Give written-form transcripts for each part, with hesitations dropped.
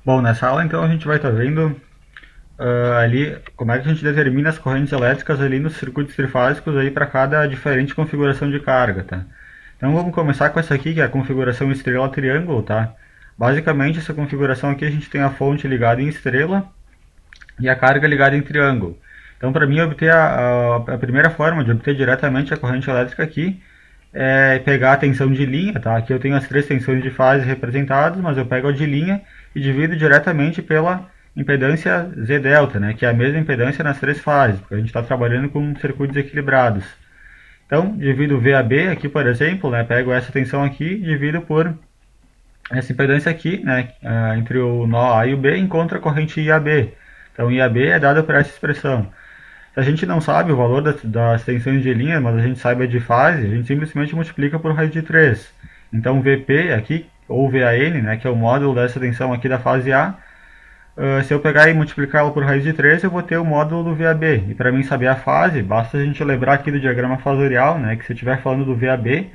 Bom, nessa aula então a gente vai estar vendo ali como é que a gente determina as correntes elétricas ali nos circuitos trifásicos aí para cada diferente configuração de carga, tá? Então vamos começar com essa aqui, que é a configuração estrela-triângulo, tá? Basicamente essa configuração aqui a gente tem a fonte ligada em estrela e a carga ligada em triângulo. Então para mim obter a primeira forma de obter diretamente a corrente elétrica aqui é pegar a tensão de linha, tá? Aqui eu tenho as três tensões de fase representadas, mas eu pego a de linha e divido diretamente pela impedância Z delta, né? Que é a mesma impedância nas três fases, porque a gente está trabalhando com circuitos equilibrados. Então, divido VAB aqui, por exemplo, né? Pego essa tensão aqui e divido por essa impedância aqui, né? Entre o nó A e o B, encontro a corrente IAB. Então, IAB é dada por essa expressão. Se a gente não sabe o valor das tensões de linha, mas a gente sabe a de fase, a gente simplesmente multiplica por raiz de 3. Então VP aqui, ou VAN, né, que é o módulo dessa tensão aqui da fase A, se eu pegar e multiplicar ela por raiz de 3, eu vou ter o módulo do VAB. E para mim saber a fase, basta a gente lembrar aqui do diagrama fasorial, né, que se eu estiver falando do VAB,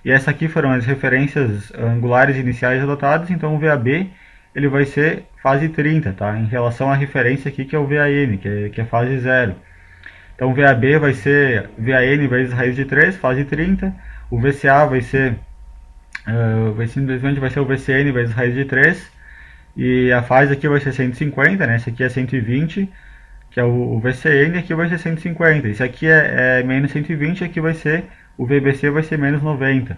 e essa aqui foram as referências angulares iniciais adotadas, então o VAB ele vai ser fase 30, tá? Em relação à referência aqui que é o VAN, que é fase 0. Então o VAB vai ser VAN vezes raiz de 3, fase 30. O VCA vai ser, simplesmente vai ser o VCN vezes raiz de 3. E a fase aqui vai ser 150, né? Esse aqui é 120, que é o VCN, aqui vai ser 150. Esse aqui é menos 120, aqui vai ser, o VBC vai ser menos 90.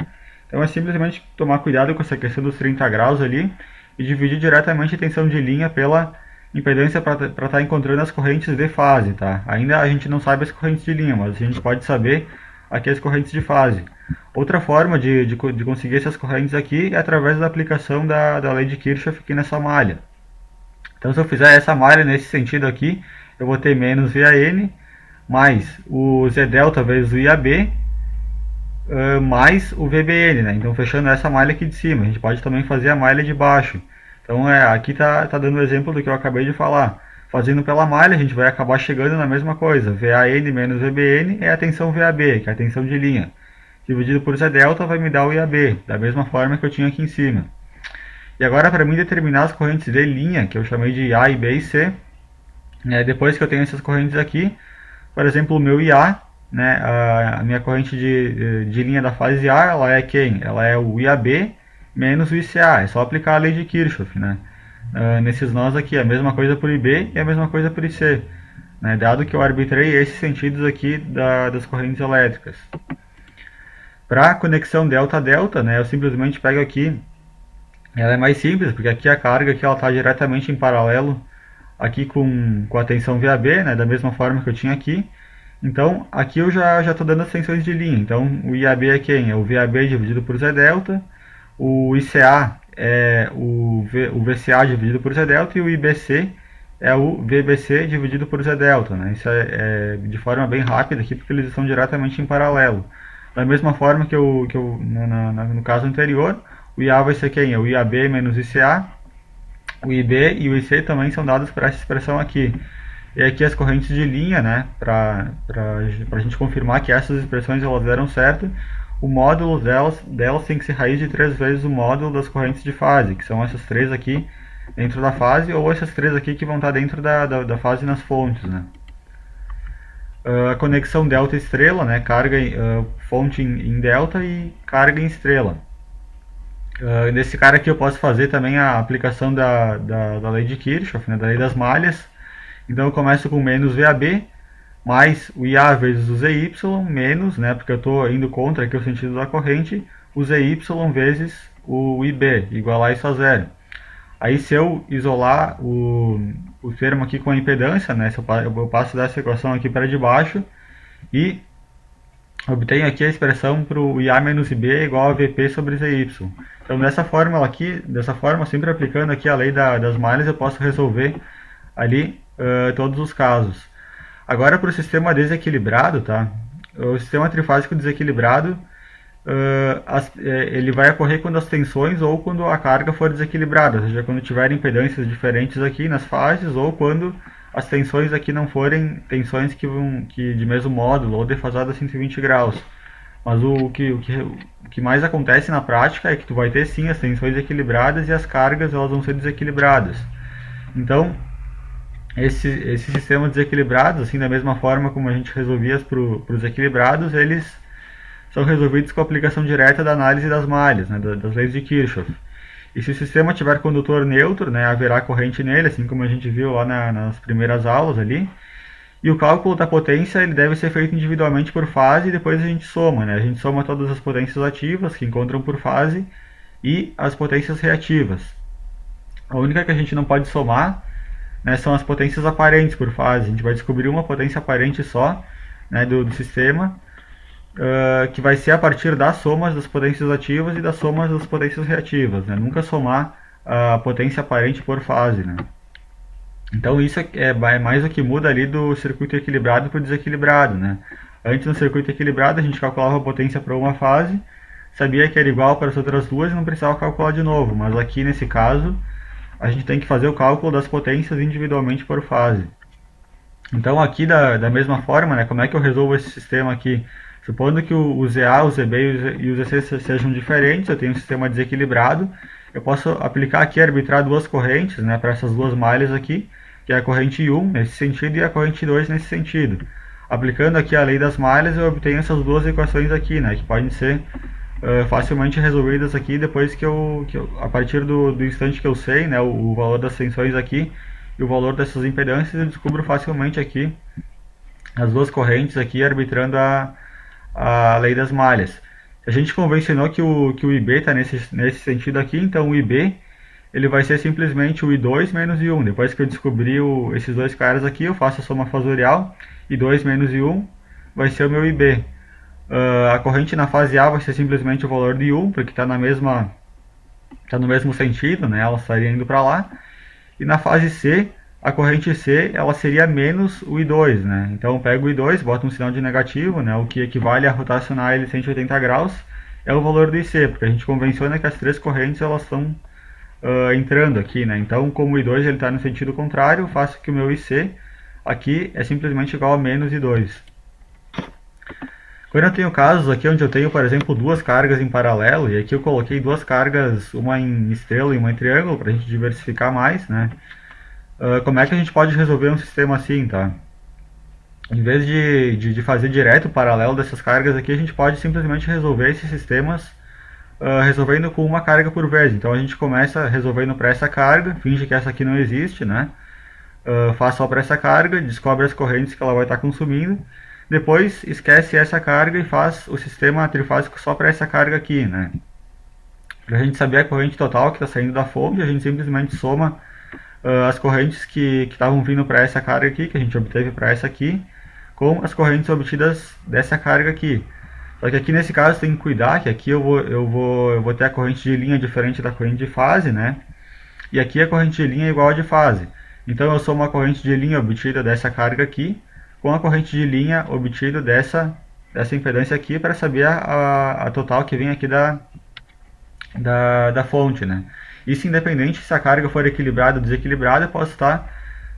Então é simplesmente tomar cuidado com essa questão dos 30 graus ali e dividir diretamente a tensão de linha pela impedância para estar encontrando as correntes de fase, tá? Ainda a gente não sabe as correntes de linha, mas a gente pode saber aqui as correntes de fase. Outra forma de conseguir essas correntes aqui é através da aplicação da lei de Kirchhoff aqui nessa malha. Então se eu fizer essa malha nesse sentido aqui, eu vou ter menos VAN mais o Z delta vezes o IAB mais o VBN, né? Então fechando essa malha aqui de cima, a gente pode também fazer a malha de baixo. Então aqui tá dando o exemplo do que eu acabei de falar. Fazendo pela malha, a gente vai acabar chegando na mesma coisa. VAN menos VBN é a tensão VAB, que é a tensão de linha. Dividido por Z delta vai me dar o IAB, da mesma forma que eu tinha aqui em cima. E agora para mim determinar as correntes de linha, que eu chamei de A, e B e C, depois que eu tenho essas correntes aqui, por exemplo, o meu IA, né, a minha corrente de linha da fase A, ela é quem? Ela é o IAB menos o ICA, é só aplicar a lei de Kirchhoff, né? Nesses nós aqui, a mesma coisa por IB e a mesma coisa por IC, né, dado que eu arbitrei esses sentidos aqui das correntes elétricas. Para a conexão delta-delta, né, eu simplesmente pego aqui, ela é mais simples, porque aqui a carga aqui, ela está diretamente em paralelo aqui com a tensão VAB, né, da mesma forma que eu tinha aqui. Então, aqui eu já estou dando as tensões de linha. Então, o IAB é quem? É o VAB dividido por Z delta, o ICA é o VCA dividido por Z delta e o IBC é o VBC dividido por Z delta, né? Isso é de forma bem rápida aqui, porque eles estão diretamente em paralelo. Da mesma forma que no caso anterior, o IA vai ser quem? É o IAB menos ICA, o IB e o IC também são dados para essa expressão aqui. E aqui as correntes de linha, né, para a gente confirmar que essas expressões elas deram certo, o módulo delas tem que ser raiz de 3 vezes o módulo das correntes de fase, que são essas três aqui dentro da fase, ou essas três aqui que vão estar dentro da fase nas fontes, né. A conexão delta estrela, né, carga fonte em delta e carga em estrela. Nesse cara aqui eu posso fazer também a aplicação da lei de Kirchhoff, né, da lei das malhas. Então eu começo com menos VAB, mais o IA vezes o ZY, menos, né, porque eu estou indo contra aqui o sentido da corrente, o ZY vezes o IB, igualar isso a zero. Aí se eu isolar o termo aqui com a impedância, né, eu passo dessa equação aqui para de baixo e obtenho aqui a expressão para o IA menos IB igual a VP sobre ZY. Então dessa forma, sempre aplicando aqui a lei das malhas, eu posso resolver ali todos os casos. Agora para o sistema desequilibrado, tá? O sistema trifásico desequilibrado, ele vai ocorrer quando as tensões ou quando a carga for desequilibrada, ou seja, quando tiver impedâncias diferentes aqui nas fases ou quando as tensões aqui não forem tensões que de mesmo módulo ou defasadas a 120 graus. Mas o que mais acontece na prática é que tu vai ter sim as tensões equilibradas e as cargas elas vão ser desequilibradas. Então, esse sistema desequilibrados, assim, da mesma forma como a gente resolvia para os equilibrados, eles são resolvidos com a aplicação direta da análise das malhas, né, das leis de Kirchhoff. E se o sistema tiver condutor neutro, né, haverá corrente nele, assim como a gente viu lá nas primeiras aulas ali. E o cálculo da potência ele deve ser feito individualmente por fase e depois a gente soma, né? A gente soma todas as potências ativas que encontram por fase e as potências reativas. A única que a gente não pode somar, né, são as potências aparentes por fase. A gente vai descobrir uma potência aparente só, né, do sistema, que vai ser a partir das somas das potências ativas e das somas das potências reativas, né? Nunca somar a potência aparente por fase, né? Então isso é mais o que muda ali do circuito equilibrado para o desequilibrado, né? Antes no circuito equilibrado a gente calculava a potência para uma fase, sabia que era igual para as outras duas e não precisava calcular de novo, mas aqui nesse caso a gente tem que fazer o cálculo das potências individualmente por fase. Então aqui da mesma forma, né, como é que eu resolvo esse sistema aqui? Supondo que o ZA, o ZB e o ZC sejam diferentes, eu tenho um sistema desequilibrado, eu posso aplicar aqui, arbitrar duas correntes, né, para essas duas malhas aqui, que é a corrente 1 nesse sentido e a corrente 2 nesse sentido. Aplicando aqui a lei das malhas, eu obtenho essas duas equações aqui, né, que podem ser facilmente resolvidas aqui depois a partir do instante que eu sei, né, o valor das tensões aqui e o valor dessas impedâncias, eu descubro facilmente aqui as duas correntes aqui arbitrando a lei das malhas. A gente convencionou que o IB está nesse sentido aqui, então o IB ele vai ser simplesmente o I2 menos I1. Depois que eu descobri esses dois caras aqui, eu faço a soma fasorial, I2 menos I1 vai ser o meu IB. A corrente na fase A vai ser simplesmente o valor de I1, porque está no mesmo sentido, né? Ela estaria indo para lá. E na fase C, a corrente C ela seria menos o I2, né? Então eu pego o I2, boto um sinal de negativo, né? O que equivale a rotacionar ele 180 graus é o valor do IC, porque a gente convenciona que as três correntes elas estão entrando aqui, né? Então como o I2 está no sentido contrário, eu faço que o meu IC aqui é simplesmente igual a menos I2. Quando eu tenho casos aqui onde eu tenho, por exemplo, duas cargas em paralelo, e aqui eu coloquei duas cargas, uma em estrela e uma em triângulo, para a gente diversificar mais, né? Como é que a gente pode resolver um sistema assim, tá? Em vez de fazer direto o paralelo dessas cargas aqui, a gente pode simplesmente resolver esses sistemas resolvendo com uma carga por vez. Então a gente começa resolvendo para essa carga, finge que essa aqui não existe, né? Faz só para essa carga, descobre as correntes que ela vai estar consumindo. Depois esquece essa carga e faz o sistema trifásico só para essa carga aqui, né? Para a gente saber a corrente total que está saindo da fonte, a gente simplesmente soma as correntes que estavam vindo para essa carga aqui, que a gente obteve para essa aqui, com as correntes obtidas dessa carga aqui. Só que aqui nesse caso tem que cuidar que aqui eu vou ter a corrente de linha diferente da corrente de fase, né? E aqui a corrente de linha é igual a de fase. Então eu somo a corrente de linha obtida dessa carga aqui com a corrente de linha obtida dessa impedância aqui para saber a total que vem aqui da fonte, né? Isso independente se a carga for equilibrada ou desequilibrada, eu posso estar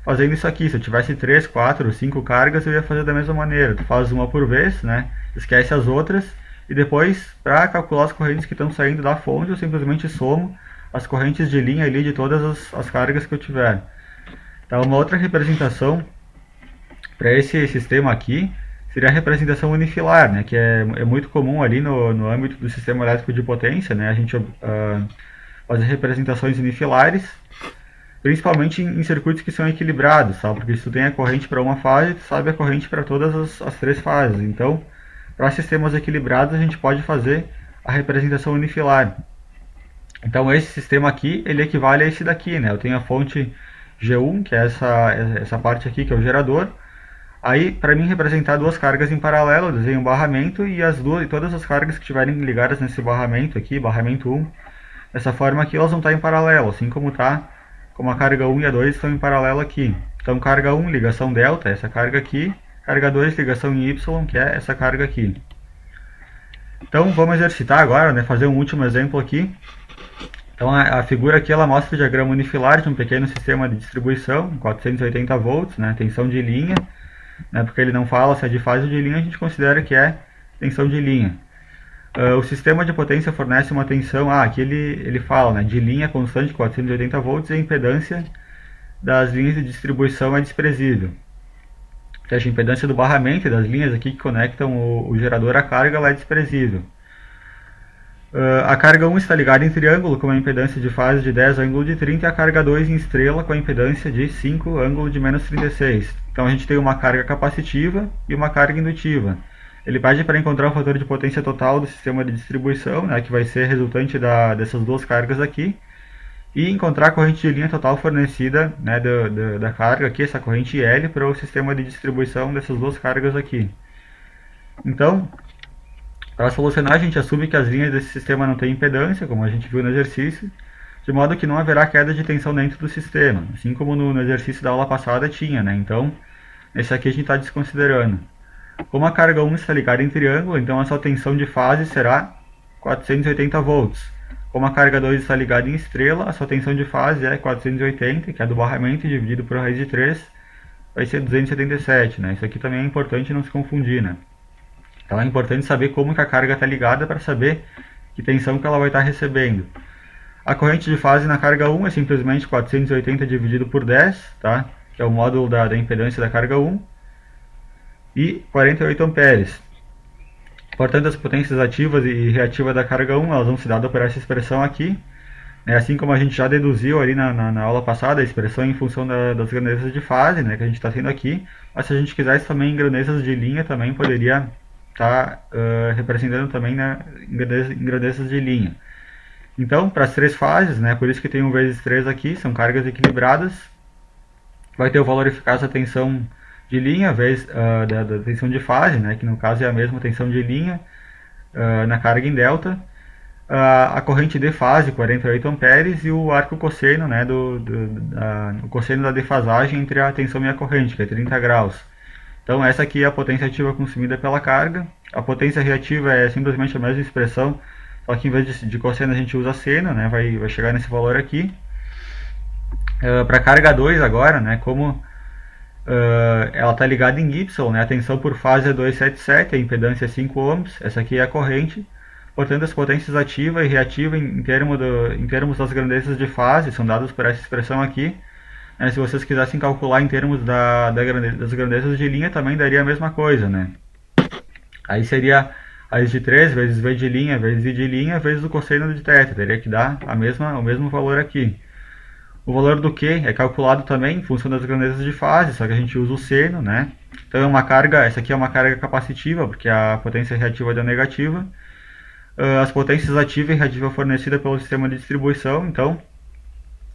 fazendo isso aqui. Se eu tivesse 3, 4, 5 cargas, eu ia fazer da mesma maneira. Tu faz uma por vez, né? Esquece as outras e depois, para calcular as correntes que estão saindo da fonte, eu simplesmente somo as correntes de linha ali de todas as cargas que eu tiver. Então, uma outra representação para esse sistema aqui seria a representação unifilar, né? Que é muito comum ali no âmbito do sistema elétrico de potência, né? A gente fazer representações unifilares, principalmente em circuitos que são equilibrados, tá? Porque se tu tem a corrente para uma fase, tu sabe a corrente para todas as três fases. Então, para sistemas equilibrados, a gente pode fazer a representação unifilar. Então, esse sistema aqui, ele equivale a esse daqui, né? Eu tenho a fonte G1, que é essa parte aqui, que é o gerador. Aí, para mim representar duas cargas em paralelo, eu desenho um barramento e todas as cargas que estiverem ligadas nesse barramento aqui, barramento 1, dessa forma aqui elas vão estar em paralelo, assim como a carga 1 e a 2 estão em paralelo aqui. Então carga 1, ligação delta, essa carga aqui, carga 2, ligação em Y, que é essa carga aqui. Então vamos exercitar agora, né, fazer um último exemplo aqui. Então a figura aqui ela mostra o diagrama unifilar de um pequeno sistema de distribuição, 480 volts, né, tensão de linha, né, porque ele não fala se é de fase ou de linha, a gente considera que é tensão de linha. O sistema de potência fornece uma tensão, aqui ele fala, né, de linha constante 480 volts e a impedância das linhas de distribuição é desprezível. Ou seja, a impedância do barramento das linhas aqui que conectam o gerador à carga ela é desprezível. A carga 1 está ligada em triângulo com uma impedância de fase de 10 ângulo de 30 e a carga 2 em estrela com a impedância de 5 ângulo de menos 36. Então a gente tem uma carga capacitiva e uma carga indutiva. Ele pede para encontrar o fator de potência total do sistema de distribuição, né, que vai ser resultante dessas duas cargas aqui, e encontrar a corrente de linha total fornecida, né, da carga aqui, essa corrente L, para o sistema de distribuição dessas duas cargas aqui. Então, para solucionar, a gente assume que as linhas desse sistema não têm impedância, como a gente viu no exercício, de modo que não haverá queda de tensão dentro do sistema, assim como no exercício da aula passada tinha, né? Então, esse aqui a gente está desconsiderando. Como a carga 1 está ligada em triângulo, então a sua tensão de fase será 480 volts. Como a carga 2 está ligada em estrela, a sua tensão de fase é 480, que é do barramento, dividido por raiz de 3, vai ser 277, né? Isso aqui também é importante não se confundir, né? Então é importante saber como que a carga está ligada para saber que tensão que ela vai estar recebendo. A corrente de fase na carga 1 é simplesmente 480 dividido por 10, tá? Que é o módulo da impedância da carga 1, e 48 amperes. Portanto, as potências ativas e reativas da carga 1 elas vão ser dadas por essa expressão aqui. Assim como a gente já deduziu ali na aula passada, a expressão em função das grandezas de fase, né, que a gente está tendo aqui. Mas se a gente quisesse também em grandezas de linha, também poderia estar representando também, né, em grandezas de linha. Então, para as três fases, né, por isso que tem 1 vezes 3 aqui, são cargas equilibradas. Vai ter o valor eficaz da tensão de linha vezes da tensão de fase, né, que no caso é a mesma tensão de linha na carga em delta. A corrente de fase, 48 amperes, e o arco cosseno, né, o cosseno da defasagem entre a tensão e a corrente, que é 30 graus. Então essa aqui é a potência ativa consumida pela carga. A potência reativa é simplesmente a mesma expressão, só que em vez de cosseno a gente usa seno, né, vai chegar nesse valor aqui. Para a carga 2 agora, né, como ela está ligada em Y, né, a tensão por fase é 277, a impedância é 5 ohms, essa aqui é a corrente. Portanto, as potências ativa e reativa em termos das grandezas de fase são dadas por essa expressão aqui. Se vocês quisessem calcular em termos das grandezas de linha, também daria a mesma coisa, né? Aí seria raiz de 3 vezes V de linha vezes I de linha vezes o cosseno de θ. Teria que dar o mesmo valor aqui. O valor do Q é calculado também em função das grandezas de fase, só que a gente usa o seno, né? Então essa aqui é uma carga capacitiva, porque a potência reativa é negativa. As potências ativa e reativa fornecidas pelo sistema de distribuição, então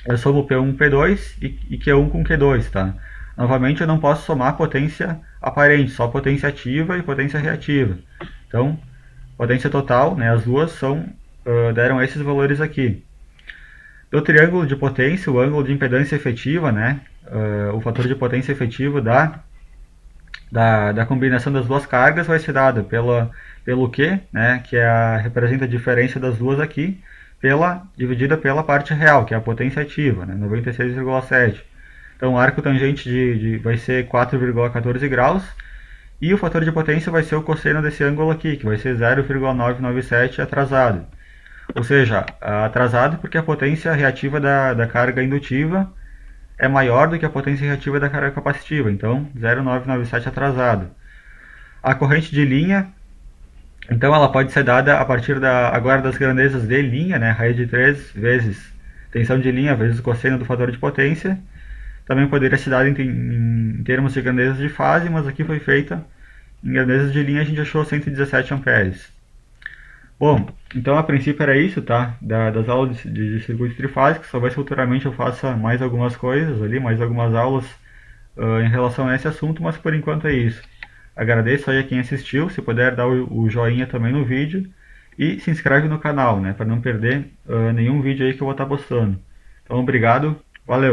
eu somo P1 P2 e Q1 com Q2, tá? Novamente eu não posso somar potência aparente, só potência ativa e potência reativa. Então, potência total, né, as duas deram esses valores aqui. Do triângulo de potência, o ângulo de impedância efetiva, né, o fator de potência efetiva da combinação das duas cargas vai ser dado pelo Q, né, que representa a diferença das duas aqui, dividida pela parte real, que é a potência ativa, né, 96,7. Então o arco tangente vai ser 4,14 graus, e o fator de potência vai ser o cosseno desse ângulo aqui, que vai ser 0,997 atrasado. Ou seja, atrasado porque a potência reativa da carga indutiva é maior do que a potência reativa da carga capacitiva, então 0,997 atrasado. A corrente de linha, então ela pode ser dada a partir agora das grandezas de linha, né, raiz de 3 vezes tensão de linha vezes o cosseno do fator de potência. Também poderia ser dada em termos de grandezas de fase, mas aqui foi feita em grandezas de linha, a gente achou 117 amperes. Bom, então a princípio era isso, tá? Das aulas de circuito trifásico, talvez futuramente eu faça mais algumas coisas ali, mais algumas aulas em relação a esse assunto, mas por enquanto é isso. Agradeço aí a quem assistiu, se puder dar o joinha também no vídeo e se inscreve no canal, né? Para não perder nenhum vídeo aí que eu vou estar postando. Então obrigado, valeu!